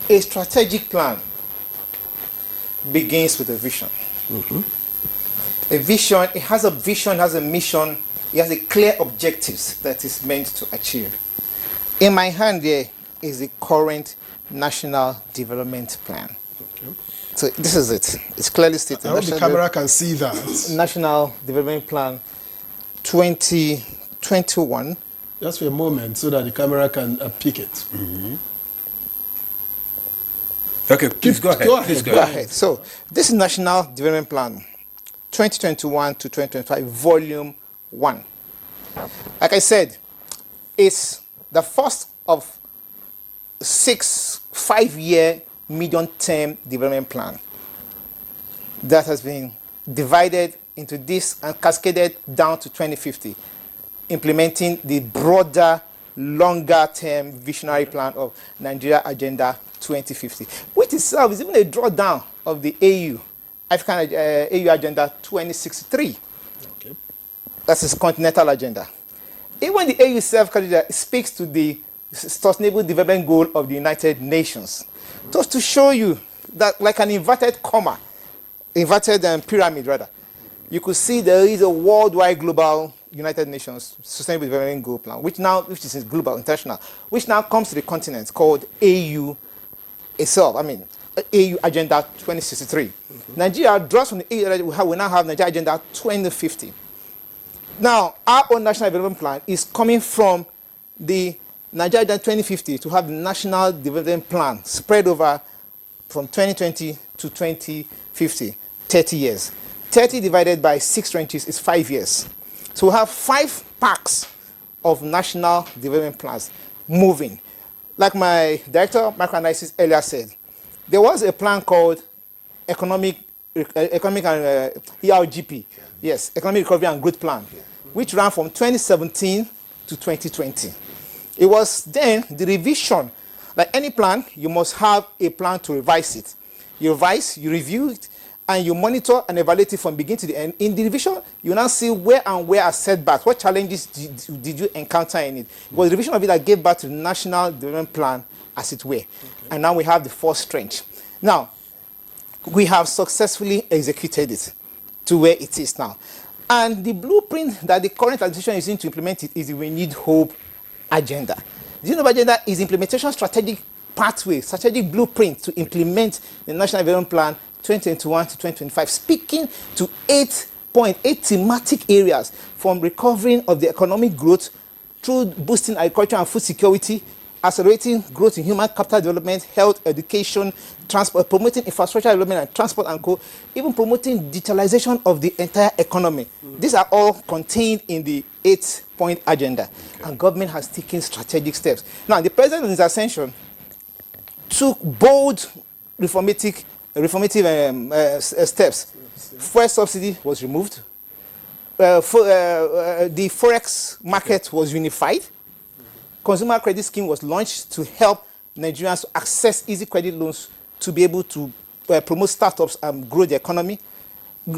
A strategic plan begins with a vision. A vision, it has a vision, it has a mission, it has a clear objectives that is meant to achieve. In my hand here is the current National Development Plan. Okay. So this is it. It's clearly stated. I hope the camera can see that. National Development Plan 2021. Just for a moment so that the camera can pick it. Okay, please go ahead. Please go ahead. So this is National Development Plan 2021 to 2025, Volume 1. Like I said, it's the first of 6 5-year medium-term development plan that has been divided into this and cascaded down to 2050, implementing the broader, longer-term visionary plan of Nigeria Agenda 2050, which itself is even a drawdown of the AU, African AU Agenda 2063. Okay. That's its continental agenda. Even the AU self-agenda speaks to the Sustainable Development Goal of the United Nations. Just to show you that, like an inverted comma, inverted pyramid rather, you could see there is a worldwide global United Nations Sustainable Development Goal plan, which is global, international, which now comes to the continent called AU itself. I mean, AU Agenda 2063. Nigeria draws from the AU, we now have Nigeria Agenda 2050. Now, our own National Development Plan is coming from the Nigeria Agenda 2050 to have the National Development Plan spread over from 2020 to 2050, 30 years. 30 divided by 6 tranches is 5 years. So we have 5 packs of National Development Plans moving. Like my director of microanalysis earlier said, there was a plan called Economic and ERGP, yes, Economic Recovery and Growth Plan, which ran from 2017 to 2020. It was then the revision. Like any plan, you must have a plan to revise it. You revise, you review it, and you monitor and evaluate it from beginning to the end. In the revision, you now see where are setbacks, what challenges did you encounter in it. It was the revision of it that gave birth to the National Development Plan, as it were. Okay. And now we have the first tranche. Now, we have successfully executed it to where it is now. And the blueprint that the current administration is using to implement it is the We Need Hope agenda. The Hope agenda is implementation strategic pathway, strategic blueprint to implement the National Development Plan 2021 to 2025, speaking to 8 thematic areas, from recovering of the economic growth through boosting agriculture and food security, accelerating growth in human capital development, health, education, transport, promoting infrastructure development and transport and co, even promoting digitalization of the entire economy. These are all contained in the 8-point agenda, and government has taken strategic steps. Now, the president in his ascension took bold reformative steps. Fuel subsidy was removed. The forex market was unified. Consumer credit scheme was launched to help Nigerians access easy credit loans to be able to promote startups and grow the economy.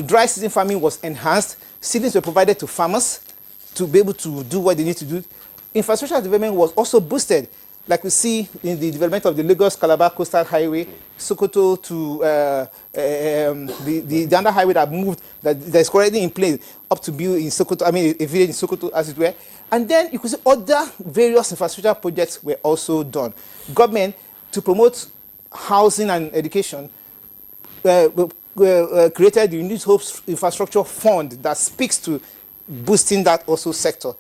Dry season farming was enhanced. Seedlings were provided to farmers to be able to do what they need to do. Infrastructure development was also boosted, like we see in the development of the Lagos-Calabar Coastal Highway, Sokoto to the other highway that moved, that's already in place, up to build in Sokoto, I mean, a village in Sokoto, as it were. And then you could see other various infrastructure projects were also done. Government, to promote housing and education, created the Unit Hope Infrastructure Fund that speaks to boosting that also sector.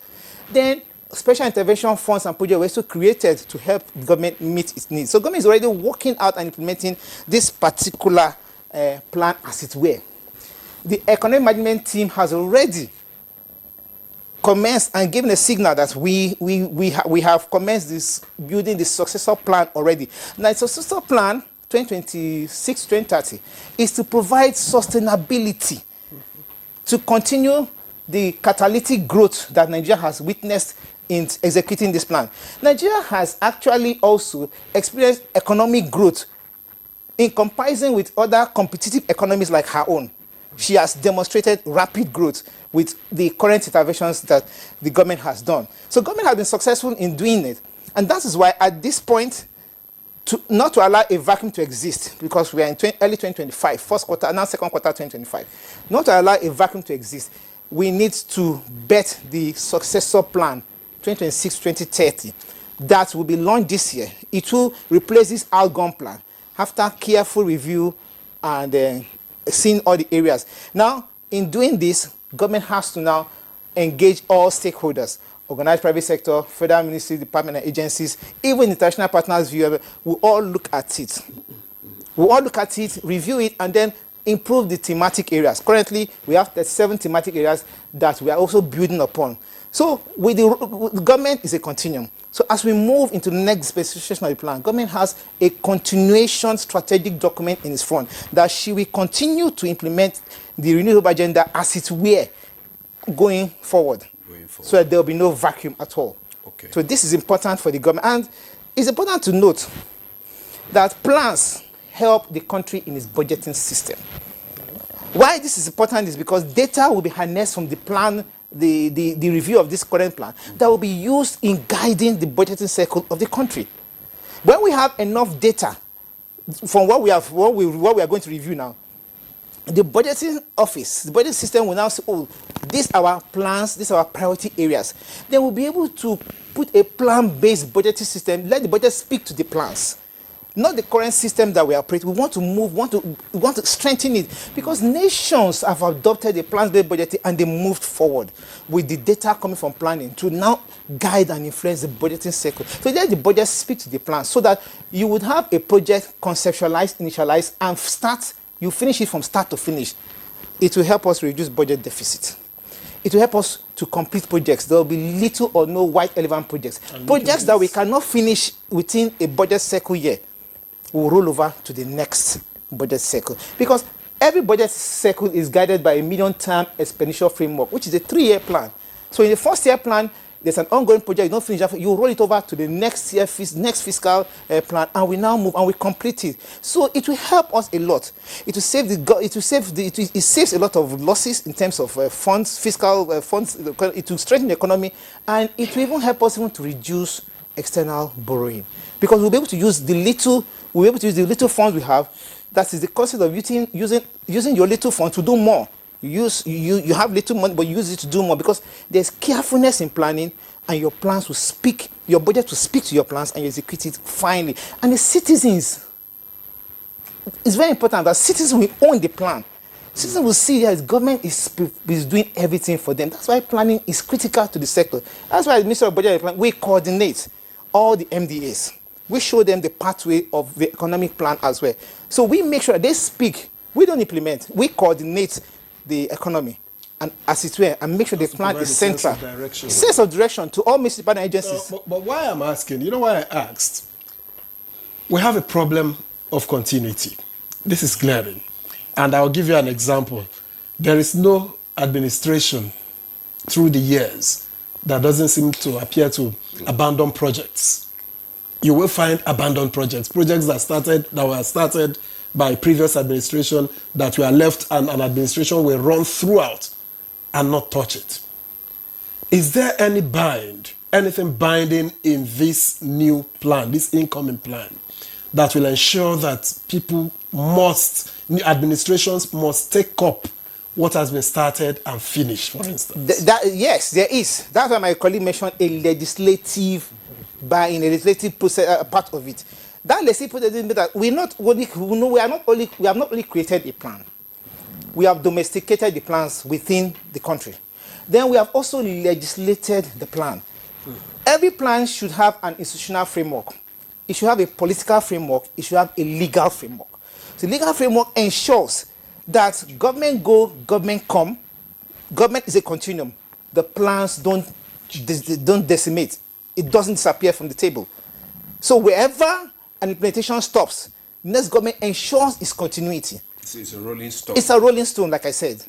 Then special intervention funds and projects were also created to help the government meet its needs. So government is already working out and implementing this particular plan, as it were. The economic management team has already commenced and given a signal that we have commenced this building the successor plan already. Now, the successor plan 2026-2030 is to provide sustainability to continue the catalytic growth that Nigeria has witnessed in executing this plan. Nigeria has actually also experienced economic growth in comparison with other competitive economies like her own. She has demonstrated rapid growth with the current interventions that the government has done. So government has been successful in doing it. And that is why at this point, not to allow a vacuum to exist, because we are in early 2025, first quarter, now second quarter 2025. Not to allow a vacuum to exist, we need to bet the successor plan 2026-2030 that will be launched this year. It will replace this outgone plan after careful review and seeing all the areas. Now, in doing this, government has to now engage all stakeholders, organized private sector, federal ministry, department and agencies, even international partners, will all look at it. We'll all look at it, review it, and then improve the thematic areas. Currently, we have 37 thematic areas that we are also building upon. So, with the government is a continuum. So, as we move into the next specification of the plan, government has a continuation strategic document in its front that she will continue to implement the renewable agenda as it were going forward. So that there will be no vacuum at all. Okay. So this is important for the government. And it's important to note that plans help the country in its budgeting system. Why this is important is because data will be harnessed from the plan, the review of this current plan, that will be used in guiding the budgeting cycle of the country. When we have enough data from what we are going to review now, the budgeting office, the budgeting system will now say, oh, these are our plans, these are our priority areas. Then we'll be able to put a plan-based budgeting system, let the budget speak to the plans. Not the current system that we operate. We want to move, we want to strengthen it, because nations have adopted a plans-based budgeting and they moved forward with the data coming from planning to now guide and influence the budgeting cycle. So let the budget speak to the plans so that you would have a project conceptualized, initialized, and you finish it from start to finish. It will help us reduce budget deficit. It will help us to complete projects. There will be little or no white elephant projects. Projects that we cannot finish within a budget cycle year will roll over to the next budget cycle. Because every budget cycle is guided by a medium-term expenditure framework, which is a 3-year plan. So in the first year plan, there's an ongoing project, you don't finish that, you roll it over to the next year, next fiscal plan, and we now move and we complete it. So it will help us a lot. It saves a lot of losses in terms of funds, fiscal funds. It will strengthen the economy, and it will even help us to reduce external borrowing, because we'll be able to use the little funds we have. That is the concept of using your little fund to do more. You have little money, but you use it to do more, because there's carefulness in planning, and your plans will speak, your budget will speak to your plans, and you execute it finally. And the citizens, it's very important that citizens will own the plan. Citizens will see that the government is doing everything for them. That's why planning is critical to the sector. That's why the Ministry of Budget and Plan, we coordinate all the MDAs. We show them the pathway of the economic plan as well. So we make sure that they speak. We don't implement. We coordinate the economy, and as it were, and make sure the plan is central. Sense of direction to all municipal agencies. But why I'm asking, you know why I asked? We have a problem of continuity. This is glaring. And I'll give you an example. There is no administration through the years that doesn't seem to appear to abandon projects. You will find abandoned projects that were started by previous administration, that were left and an administration will run throughout and not touch it. Is there anything binding in this new plan, this incoming plan, that will ensure that administrations must take up what has been started and finished, for instance? Yes, there is. That's why my colleague mentioned a legislative process, part of it. That legislative process means that we have not only created a plan, we have domesticated the plans within the country. Then we have also legislated the plan. Every plan should have an institutional framework. It should have a political framework. It should have a legal framework. So the legal framework ensures that government go, government come. Government is a continuum. The plans don't decimate. It doesn't disappear from the table. So wherever an implementation stops, next government ensures its continuity. It's a rolling stone. It's a rolling stone, like I said.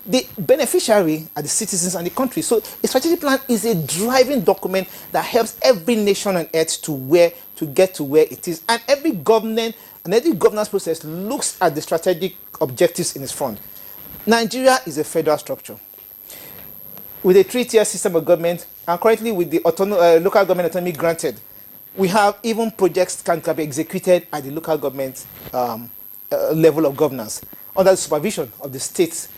The beneficiary are the citizens and the country. So a strategic plan is a driving document that helps every nation on earth to get to where it is. And every government and every governance process looks at the strategic objectives in its front. Nigeria is a federal structure with a 3-tier system of government, and currently with the local government autonomy granted. We have even projects can be executed at the local government level of governance under the supervision of the state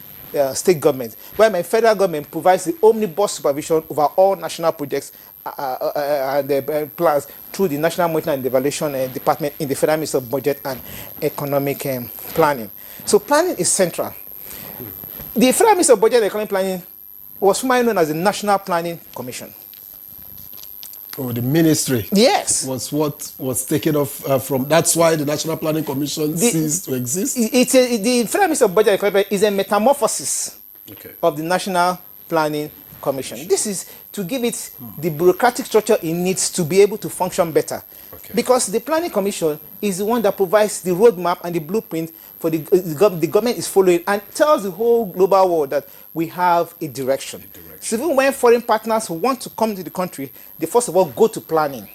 government, where my federal government provides the omnibus supervision over all national projects and plans through the National Monitoring and Evaluation Department in the Federal Ministry of Budget and Economic Planning. So planning is central. The Federal Ministry of Budget and Economic Planning was formerly known as the National Planning Commission. Oh, the ministry. Yes. Was what was taken off from. That's why the National Planning Commission ceased to exist. The Federal Ministry of Budget and Economic Planning is a metamorphosis of the National Planning Commission. This is to give it the bureaucratic structure it needs to be able to function better. Because the Planning Commission is the one that provides the roadmap and the blueprint for the government is following and tells the whole global world that we have a direction. So even when foreign partners want to come to the country, they first of all go to planning.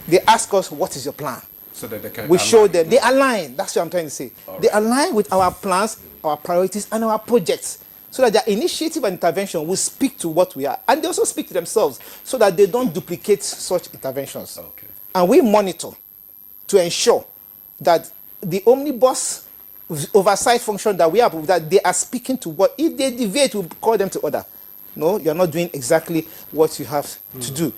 They ask us, what is your plan? So that they can we show them. They align. That's what I'm trying to say. They align with our plans, our priorities, and our projects, so that their initiative and intervention will speak to what we are. And they also speak to themselves, so that they don't duplicate such interventions. And we monitor to ensure that the omnibus oversight function that we have, that they are speaking to what, if they deviate, we call them to order. No, you're not doing exactly what you have to do.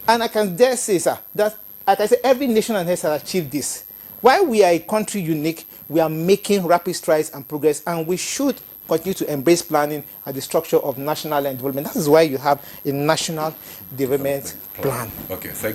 And I can dare say, sir, that, like I said, every nation on earth has achieved this. While we are a country unique, we are making rapid strides and progress, and we should continue to embrace planning as the structure of national land development. That is why you have a national development plan. Okay, thank you.